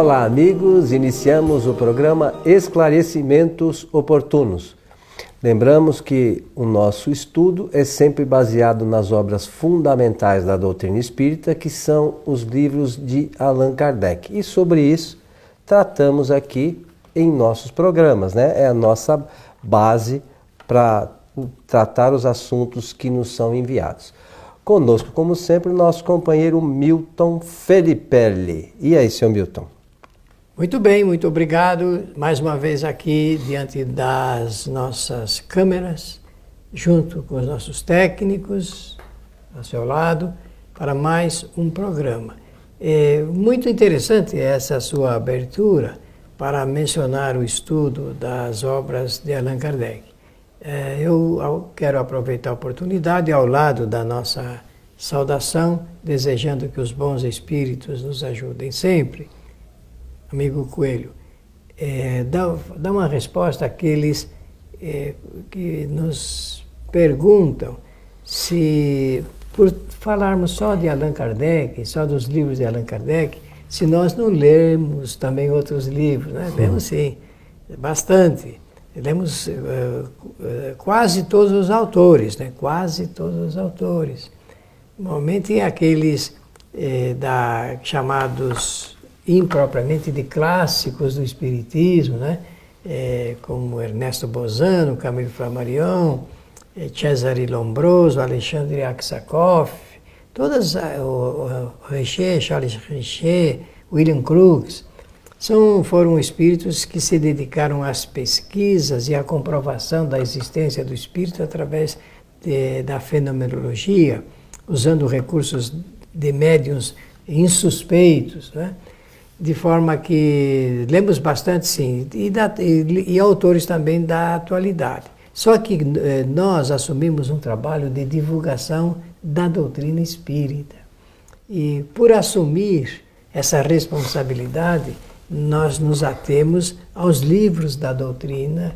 Olá, amigos. Iniciamos o programa Esclarecimentos Oportunos. Lembramos que o nosso estudo é sempre baseado nas obras fundamentais da doutrina espírita, que são os livros de Allan Kardec. E sobre isso tratamos aqui em nossos programas, né? É a nossa base para tratar os assuntos que nos são enviados. Conosco, como sempre, o nosso companheiro Milton Felipelli. E aí, seu Milton? Muito bem, muito obrigado. Mais uma vez aqui diante das nossas câmeras, junto com os nossos técnicos, ao seu lado, para mais um programa. É muito interessante essa sua abertura para mencionar o estudo das obras de Allan Kardec. Eu quero aproveitar a oportunidade, ao lado da nossa saudação, desejando que os bons espíritos nos ajudem sempre. Amigo Coelho, dá uma resposta àqueles que nos perguntam se, por falarmos só de Allan Kardec, só dos livros de Allan Kardec, se nós não lemos também outros livros, né? Lemos sim, bastante. Lemos quase todos os autores, né? Quase todos os autores. Normalmente aqueles chamados impropriamente de clássicos do Espiritismo, né? Como Ernesto Bozano, Camilo Flammarion, Cesare Lombroso, Alexandre Aksakov, todas, Richer, Charles Richer, William Crookes, foram espíritos que se dedicaram às pesquisas e à comprovação da existência do espírito através da fenomenologia, usando recursos de médiuns insuspeitos, né? De forma que lemos bastante, sim, e autores também da atualidade. Só que nós assumimos um trabalho de divulgação da doutrina espírita. E por assumir essa responsabilidade, nós nos atemos aos livros da doutrina,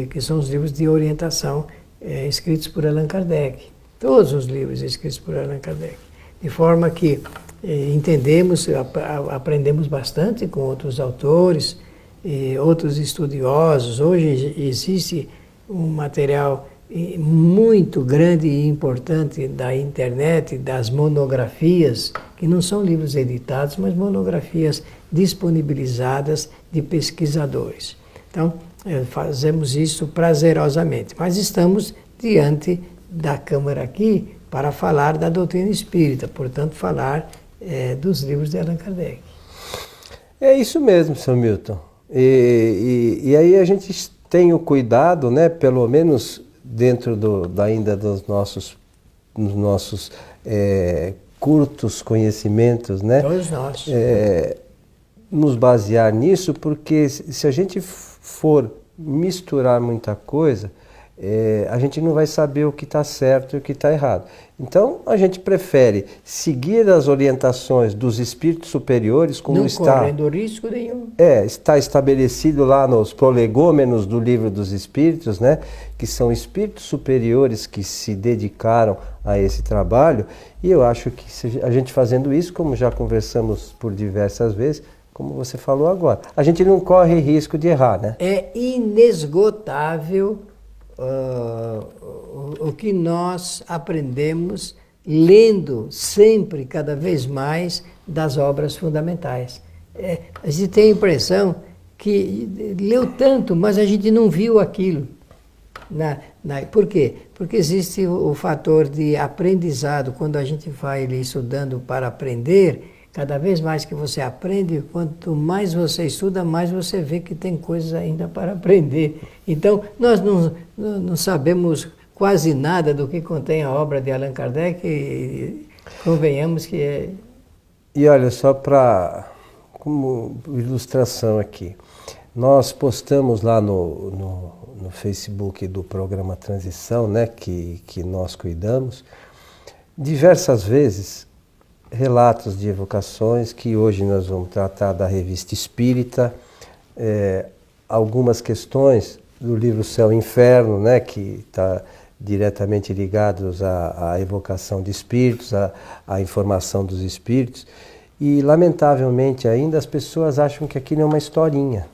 que são os livros de orientação escritos por Allan Kardec. Todos os livros escritos por Allan Kardec. De forma que entendemos, aprendemos bastante com outros autores, outros estudiosos. Hoje existe um material muito grande e importante da internet, das monografias, que não são livros editados, mas monografias disponibilizadas de pesquisadores. Então, fazemos isso prazerosamente, mas estamos diante da Câmara aqui para falar da doutrina espírita, portanto, falar dos livros de Allan Kardec. É isso mesmo, seu Milton. E aí a gente tem o cuidado, né, pelo menos dentro ainda dos nossos curtos conhecimentos, né? Todos nós. Nos basear nisso, porque se a gente for misturar muita coisa, a gente não vai saber o que está certo e o que está errado. Então, a gente prefere seguir as orientações dos espíritos superiores, como não está... Não correndo risco nenhum. Está estabelecido lá nos prolegômenos do Livro dos Espíritos, né? Que são espíritos superiores que se dedicaram a esse trabalho. E eu acho que a gente fazendo isso, como já conversamos por diversas vezes, como você falou agora, a gente não corre risco de errar, né? É inesgotável o que nós aprendemos lendo sempre, cada vez mais, das obras fundamentais. A gente tem a impressão que leu tanto, mas a gente não viu aquilo. Por quê? Porque existe o fator de aprendizado. Quando a gente vai estudando para aprender, cada vez mais que você aprende, quanto mais você estuda, mais você vê que tem coisas ainda para aprender. Então, nós não sabemos quase nada do que contém a obra de Allan Kardec, e convenhamos que é... E olha, só como ilustração aqui, nós postamos lá no Facebook do programa Transição, né, que nós cuidamos, diversas vezes, relatos de evocações, que hoje nós vamos tratar da Revista Espírita, algumas questões do livro Céu e Inferno, né, que está diretamente ligados à evocação de espíritos, à informação dos espíritos. E, lamentavelmente, ainda as pessoas acham que aquilo é uma historinha,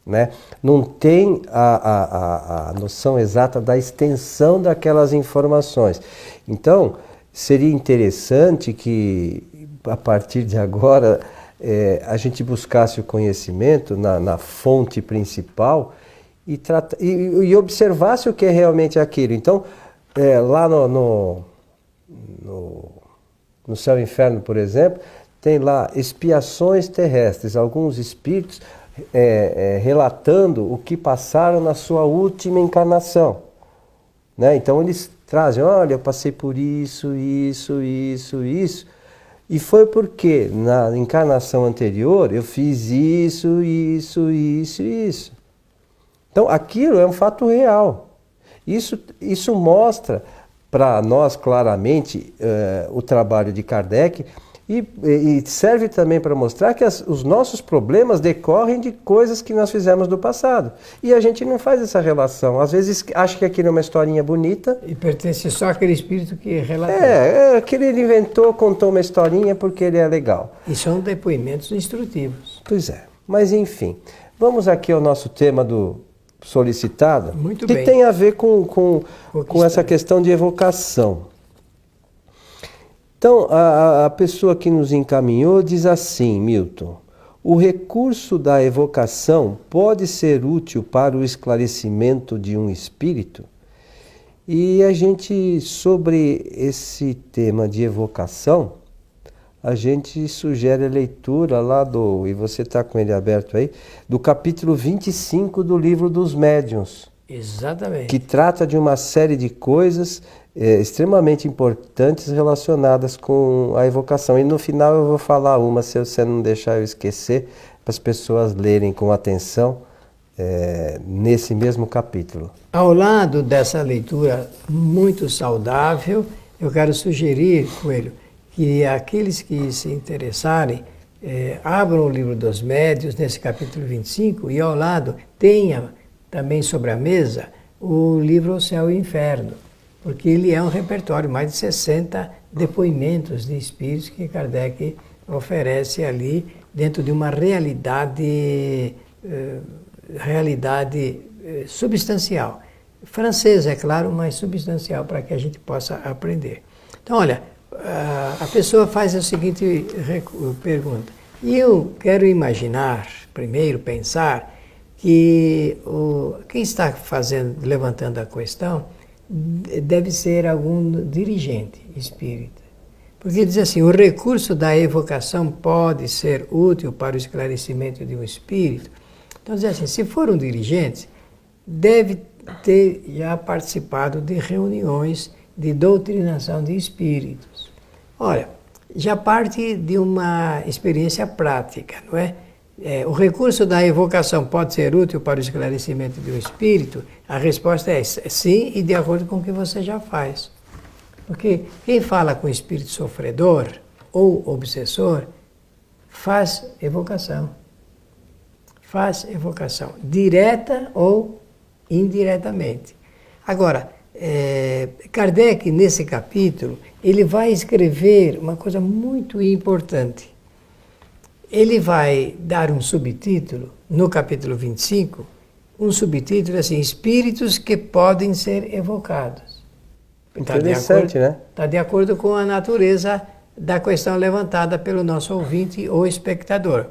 né? Não tem a noção exata da extensão daquelas informações. Então, seria interessante que, a partir de agora, a gente buscasse o conhecimento na fonte principal e observasse o que é realmente aquilo. Então, lá no Céu e Inferno, por exemplo, tem lá expiações terrestres, alguns espíritos relatando o que passaram na sua última encarnação, né? Então eles trazem, olha, eu passei por isso, isso, isso, isso, e foi porque na encarnação anterior eu fiz isso, isso, isso e isso. Então aquilo é um fato real. Isso mostra para nós claramente o trabalho de Kardec e serve também para mostrar que os nossos problemas decorrem de coisas que nós fizemos no passado. E a gente não faz essa relação. Às vezes acha que aquilo é uma historinha bonita. E pertence só àquele espírito que relatou. Aquele ele inventou, contou uma historinha porque ele é legal. E são depoimentos instrutivos. Pois é. Mas enfim, vamos aqui ao nosso tema do solicitado, Muito que bem. tem a ver com essa questão de evocação. Então, a pessoa que nos encaminhou diz assim, Milton, o recurso da evocação pode ser útil para o esclarecimento de um espírito? E a gente, sobre esse tema de evocação, a gente sugere a leitura lá e você está com ele aberto aí, do capítulo 25 do Livro dos Médiuns. Exatamente. Que trata de uma série de coisas extremamente importantes relacionadas com a evocação. E no final eu vou falar uma, se você não deixar eu esquecer, para as pessoas lerem com atenção nesse mesmo capítulo. Ao lado dessa leitura muito saudável, eu quero sugerir, Coelho, que aqueles que se interessarem abram o Livro dos Médiuns, nesse capítulo 25, e ao lado tenha também sobre a mesa o livro O Céu e o Inferno, porque ele é um repertório, mais de 60 depoimentos de espíritos que Kardec oferece ali dentro de uma realidade substancial. Francesa, é claro, mas substancial para que a gente possa aprender. Então, olha, a pessoa faz a seguinte pergunta. E eu quero imaginar, primeiro pensar, que quem está levantando a questão deve ser algum dirigente espírita. Porque diz assim, o recurso da evocação pode ser útil para o esclarecimento de um espírito. Então diz assim, se for um dirigente, deve ter já participado de reuniões de doutrinação de espíritos. Olha, já parte de uma experiência prática, não é? O recurso da evocação pode ser útil para o esclarecimento de um espírito? A resposta é sim, e de acordo com o que você já faz. Porque quem fala com espírito sofredor ou obsessor faz evocação. Faz evocação, direta ou indiretamente. Agora, Kardec, nesse capítulo, ele vai escrever uma coisa muito importante. Ele vai dar um subtítulo, no capítulo 25, um subtítulo assim, Espíritos que podem ser evocados. Interessante, né? Está de acordo com a natureza da questão levantada pelo nosso ouvinte ou espectador.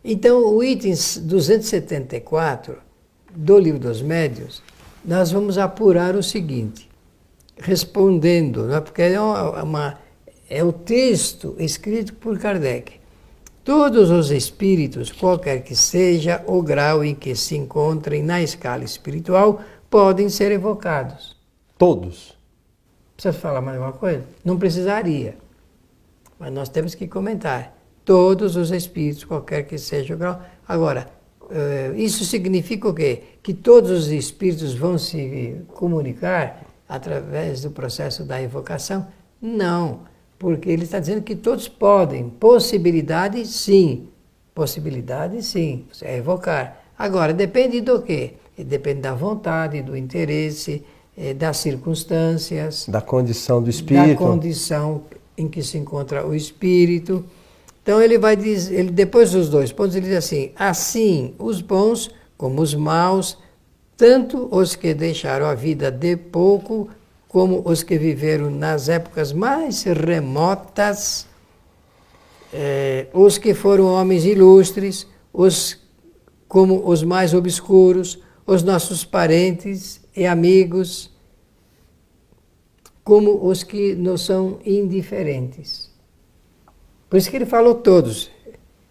Então, o item 274 do Livro dos Médiuns, nós vamos apurar o seguinte, respondendo, né, porque é o texto escrito por Kardec. Todos os espíritos, qualquer que seja o grau em que se encontrem na escala espiritual, podem ser evocados. Todos? Precisa falar mais uma coisa? Não precisaria, mas nós temos que comentar. Todos os espíritos, qualquer que seja o grau. Agora, isso significa o quê? Que todos os espíritos vão se comunicar através do processo da evocação? Não, porque ele está dizendo que todos podem. Possibilidade, sim. Possibilidade, sim. É evocar. Agora, depende do quê? Depende da vontade, do interesse, das circunstâncias. Da condição do espírito. Da condição em que se encontra o espírito. Então ele vai dizer, depois dos 2 pontos, ele diz assim: assim os bons como os maus, tanto os que deixaram a vida de pouco, como os que viveram nas épocas mais remotas, os que foram homens ilustres, como os mais obscuros, os nossos parentes e amigos, como os que nos são indiferentes. Por isso que ele falou todos,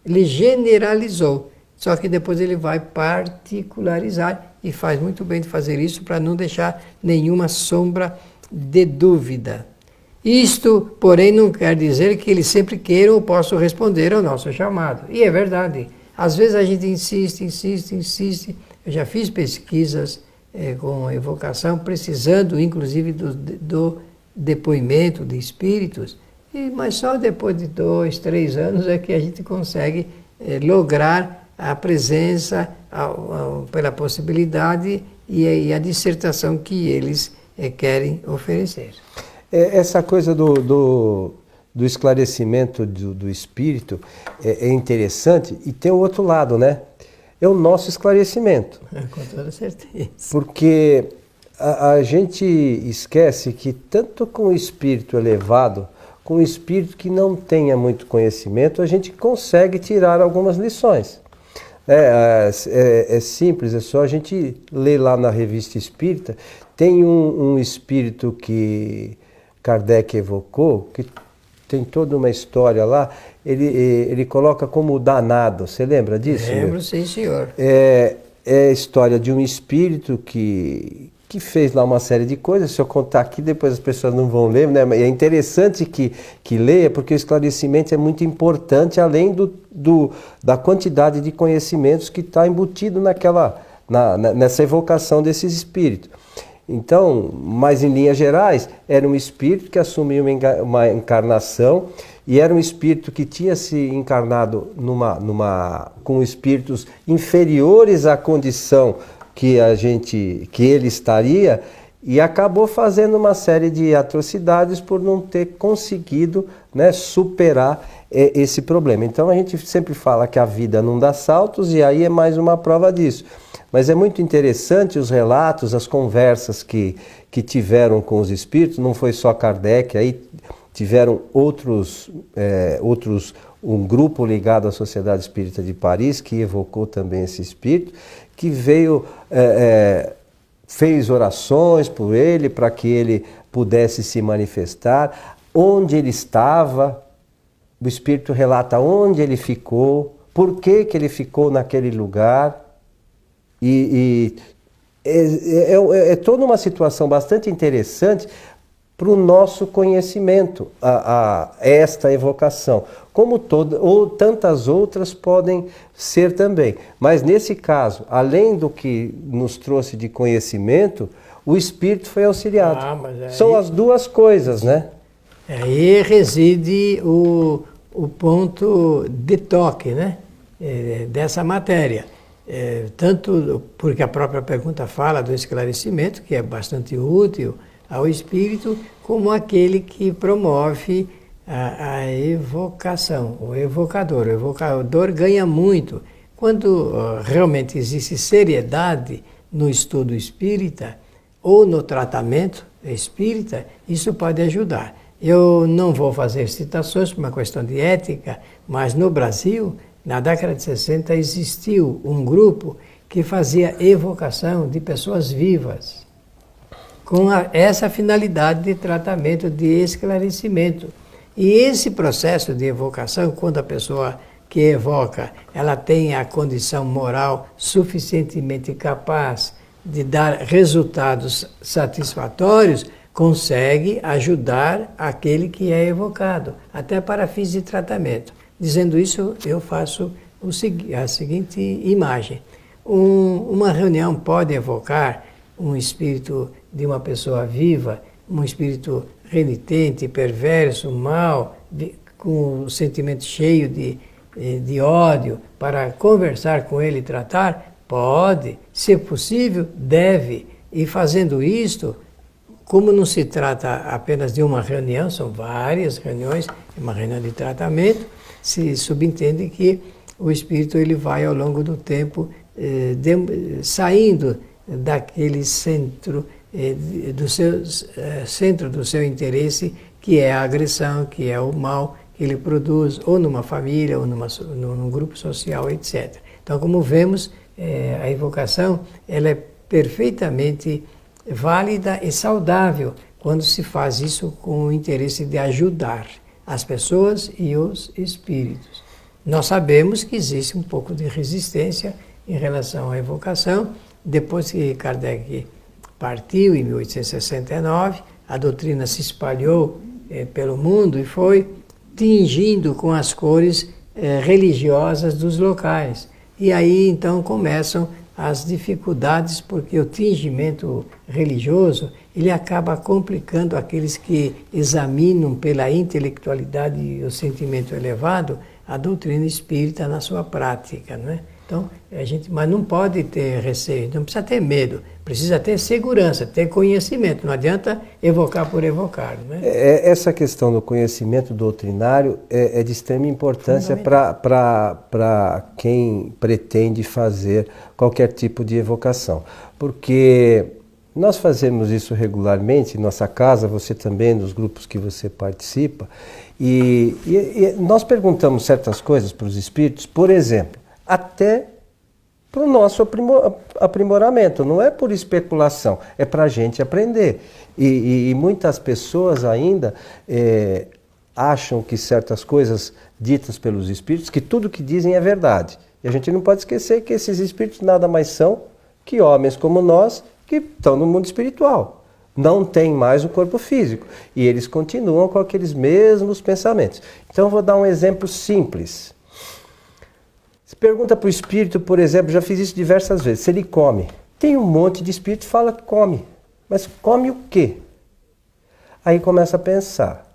ele generalizou, só que depois ele vai particularizar, e faz muito bem de fazer isso para não deixar nenhuma sombra de dúvida. Isto, porém, não quer dizer que eles sempre queiram ou possam responder ao nosso chamado. E é verdade. Às vezes a gente insiste. Eu já fiz pesquisas com evocação, precisando inclusive do depoimento de espíritos, mas só depois de 2, 3 anos é que a gente consegue lograr a presença pela possibilidade e a dissertação que eles querem oferecer. Essa coisa do esclarecimento do espírito é interessante, e tem o outro lado, né? É o nosso esclarecimento. Com toda certeza. Porque a gente esquece que tanto com o espírito elevado, com o espírito que não tenha muito conhecimento, a gente consegue tirar algumas lições. É simples, é só a gente ler lá na Revista Espírita. Tem um espírito que Kardec evocou, que tem toda uma história lá, ele coloca como danado. Você lembra disso? Lembro, sim, senhor. É a história de um espírito que fez lá uma série de coisas. Se eu contar aqui, depois as pessoas não vão ler, né? É interessante que leia, porque o esclarecimento é muito importante, além da quantidade de conhecimentos que está embutido nessa evocação desses espíritos. Então, mas em linhas gerais, era um espírito que assumiu uma encarnação, e era um espírito que tinha se encarnado com espíritos inferiores à condição que ele estaria, e acabou fazendo uma série de atrocidades por não ter conseguido, né, superar esse problema. Então a gente sempre fala que a vida não dá saltos, e aí é mais uma prova disso. Mas é muito interessante os relatos, as conversas que tiveram com os espíritos. Não foi só Kardec, aí tiveram outros, um grupo ligado à Sociedade Espírita de Paris, que evocou também esse espírito, que veio, fez orações por ele, para que ele pudesse se manifestar, onde ele estava. O espírito relata onde ele ficou, por que ele ficou naquele lugar. E é toda uma situação bastante interessante para o nosso conhecimento, esta evocação, como tantas outras podem ser também. Mas nesse caso, além do que nos trouxe de conhecimento, o espírito foi auxiliado. São as duas coisas, né? Aí reside o ponto de toque, né? Dessa matéria. Tanto porque a própria pergunta fala do esclarecimento, que é bastante útil ao espírito, como aquele que promove a evocação, o evocador. O evocador ganha muito. Quando realmente existe seriedade no estudo espírita ou no tratamento espírita, isso pode ajudar. Eu não vou fazer citações por uma questão de ética, mas no Brasil, na década de 60, existiu um grupo que fazia evocação de pessoas vivas, com essa finalidade de tratamento, de esclarecimento. E esse processo de evocação, quando a pessoa que evoca, ela tem a condição moral suficientemente capaz de dar resultados satisfatórios, consegue ajudar aquele que é evocado, até para fins de tratamento. Dizendo isso, eu faço a seguinte imagem. Uma reunião pode evocar um espírito de uma pessoa viva, um espírito renitente, perverso, mau, com um sentimento cheio de ódio, para conversar com ele e tratar? Pode. Se possível, deve. E fazendo isto, como não se trata apenas de uma reunião, são várias reuniões, uma reunião de tratamento, se subentende que o espírito ele vai ao longo do tempo saindo daquele centro centro do seu interesse, que é a agressão, que é o mal que ele produz, ou numa família, ou num grupo social, etc. Então, como vemos, a evocação ela é perfeitamente válida e saudável quando se faz isso com o interesse de ajudar as pessoas e os espíritos. Nós sabemos que existe um pouco de resistência em relação à evocação. Depois que Kardec partiu, em 1869, a doutrina se espalhou pelo mundo e foi tingindo com as cores religiosas dos locais. E aí então começam as dificuldades, porque o tingimento religioso ele acaba complicando aqueles que examinam pela intelectualidade e o sentimento elevado a doutrina espírita na sua prática, não é? Então, mas não pode ter receio, não precisa ter medo, precisa ter segurança, ter conhecimento, não adianta evocar por evocar, não é? Essa questão do conhecimento doutrinário é de extrema importância para quem pretende fazer qualquer tipo de evocação, porque nós fazemos isso regularmente em nossa casa, você também, nos grupos que você participa, e nós perguntamos certas coisas para os espíritos, por exemplo, até para o nosso aprimoramento, não é por especulação, é para a gente aprender. E muitas pessoas ainda acham que certas coisas ditas pelos espíritos, que tudo que dizem é verdade. E a gente não pode esquecer que esses espíritos nada mais são que homens como nós, que estão no mundo espiritual. Não têm mais o corpo físico. E eles continuam com aqueles mesmos pensamentos. Então eu vou dar um exemplo simples. Você pergunta para o espírito, por exemplo, já fiz isso diversas vezes, se ele come. Tem um monte de espírito que fala que come. Mas come o quê? Aí começa a pensar.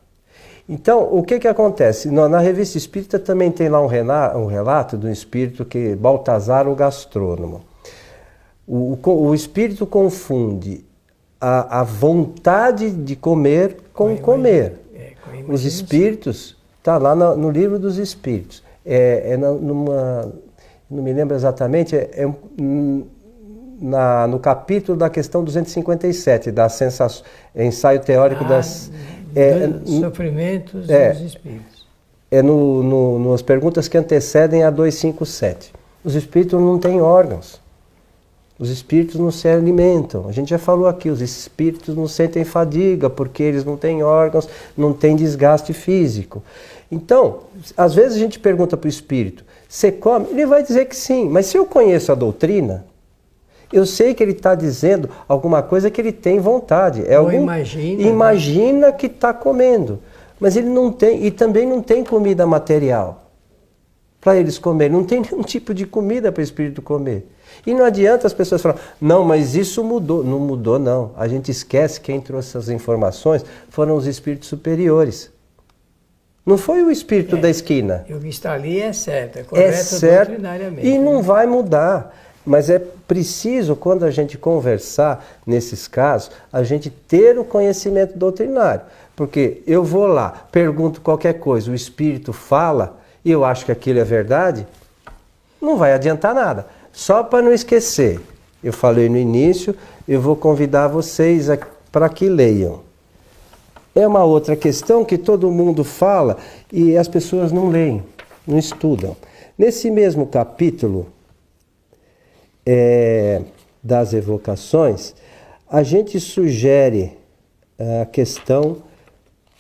Então, o que acontece? Na revista espírita também tem lá um relato de um espírito que Baltazar, o gastrônomo. O espírito confunde a vontade de comer com comer. Os espíritos, está lá no livro dos espíritos. Não me lembro exatamente, no capítulo da questão 257, ensaio teórico das sofrimentos dos espíritos. Nas perguntas que antecedem a 257. Os espíritos não têm órgãos. Os espíritos não se alimentam. A gente já falou aqui, os espíritos não sentem fadiga porque eles não têm órgãos, não têm desgaste físico. Então, às vezes a gente pergunta para o espírito, você come? Ele vai dizer que sim, mas se eu conheço a doutrina, eu sei que ele está dizendo alguma coisa que ele tem vontade. Imagina que está comendo, mas ele não tem, e também não tem comida material para eles comerem. Não tem nenhum tipo de comida para o espírito comer. E não adianta as pessoas falarem, não, mas isso mudou. Não mudou, não. A gente esquece que quem trouxe essas informações foram os espíritos superiores. Não foi o espírito da esquina. O que está ali é certo, é correto doutrinariamente. E não vai mudar. Mas é preciso, quando a gente conversar nesses casos, a gente ter o conhecimento doutrinário. Porque eu vou lá, pergunto qualquer coisa, o espírito fala e eu acho que aquilo é verdade, não vai adiantar nada. Só para não esquecer, eu falei no início, eu vou convidar vocês para que leiam. É uma outra questão que todo mundo fala e as pessoas não leem, não estudam. Nesse mesmo capítulo das evocações, a gente sugere a questão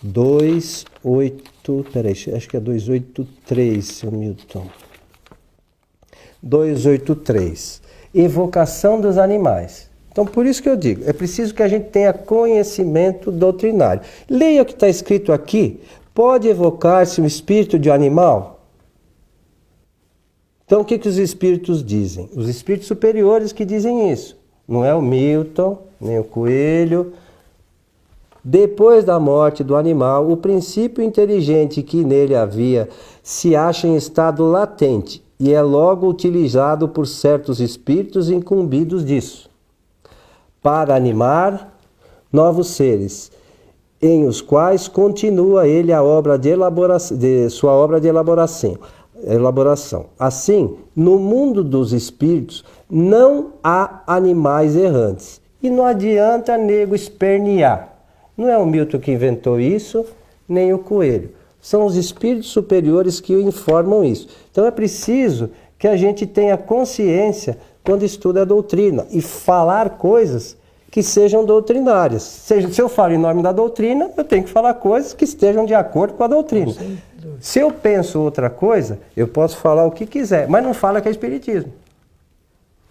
283, seu Milton. 283. Evocação dos animais. Então, por isso que eu digo, é preciso que a gente tenha conhecimento doutrinário. Leia o que está escrito aqui. Pode evocar-se um espírito de animal? Então, o que os espíritos dizem? Os espíritos superiores que dizem isso. Não é o Milton, nem o Coelho. Depois da morte do animal, o princípio inteligente que nele havia se acha em estado latente e é logo utilizado por certos espíritos incumbidos disso, para animar, novos seres, em os quais continua ele a obra de elaboração, sua obra de elaboração. Assim, no mundo dos espíritos não há animais errantes. E não adianta nego espernear. Não é o Milton que inventou isso, nem o Coelho. São os espíritos superiores que informam isso. Então é preciso que a gente tenha consciência quando estuda a doutrina e falar coisas que sejam doutrinárias. Se eu falo em nome da doutrina, eu tenho que falar coisas que estejam de acordo com a doutrina. Se eu penso outra coisa, eu posso falar o que quiser, mas não fala que é espiritismo.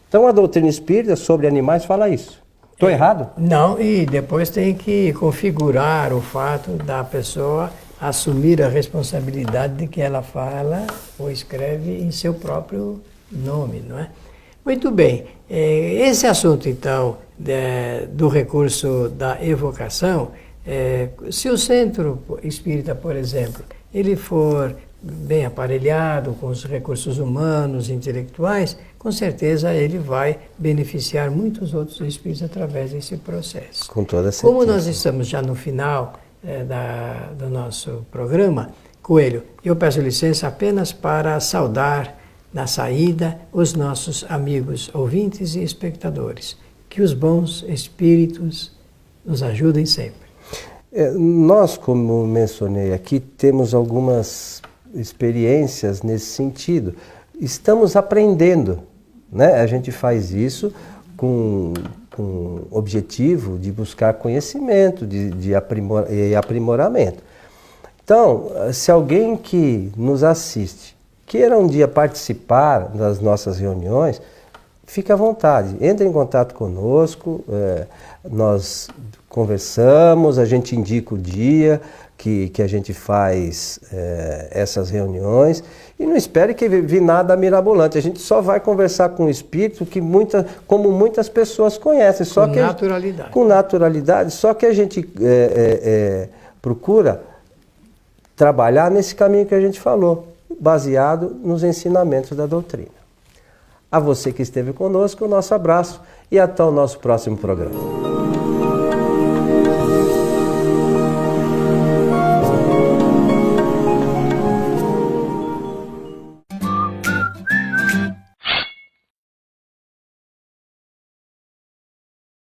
Então a doutrina espírita sobre animais fala isso. Estou errado? Não, e depois tem que configurar o fato da pessoa assumir a responsabilidade de que ela fala ou escreve em seu próprio nome, não é? Muito bem, esse assunto então do recurso da evocação, se o centro espírita, por exemplo, ele for bem aparelhado com os recursos humanos, intelectuais, com certeza ele vai beneficiar muitos outros espíritos através desse processo. Com toda certeza. Como nós estamos já no final do nosso programa, Coelho, eu peço licença apenas para saudar na saída os nossos amigos ouvintes e espectadores. Que os bons espíritos nos ajudem sempre. Nós, como mencionei aqui, temos algumas experiências nesse sentido. Estamos aprendendo, né? A gente faz isso com o objetivo de buscar conhecimento, de aprimoramento. Então, se alguém que nos assiste queira um dia participar das nossas reuniões, fique à vontade, entre em contato conosco, nós conversamos, a gente indica o dia que a gente faz essas reuniões e não espere que vi nada mirabolante, a gente só vai conversar com o espírito que como muitas pessoas conhecem. Só com que naturalidade. Com naturalidade, só que a gente procura trabalhar nesse caminho que a gente falou, baseado nos ensinamentos da doutrina. A você que esteve conosco, o nosso abraço e até o nosso próximo programa.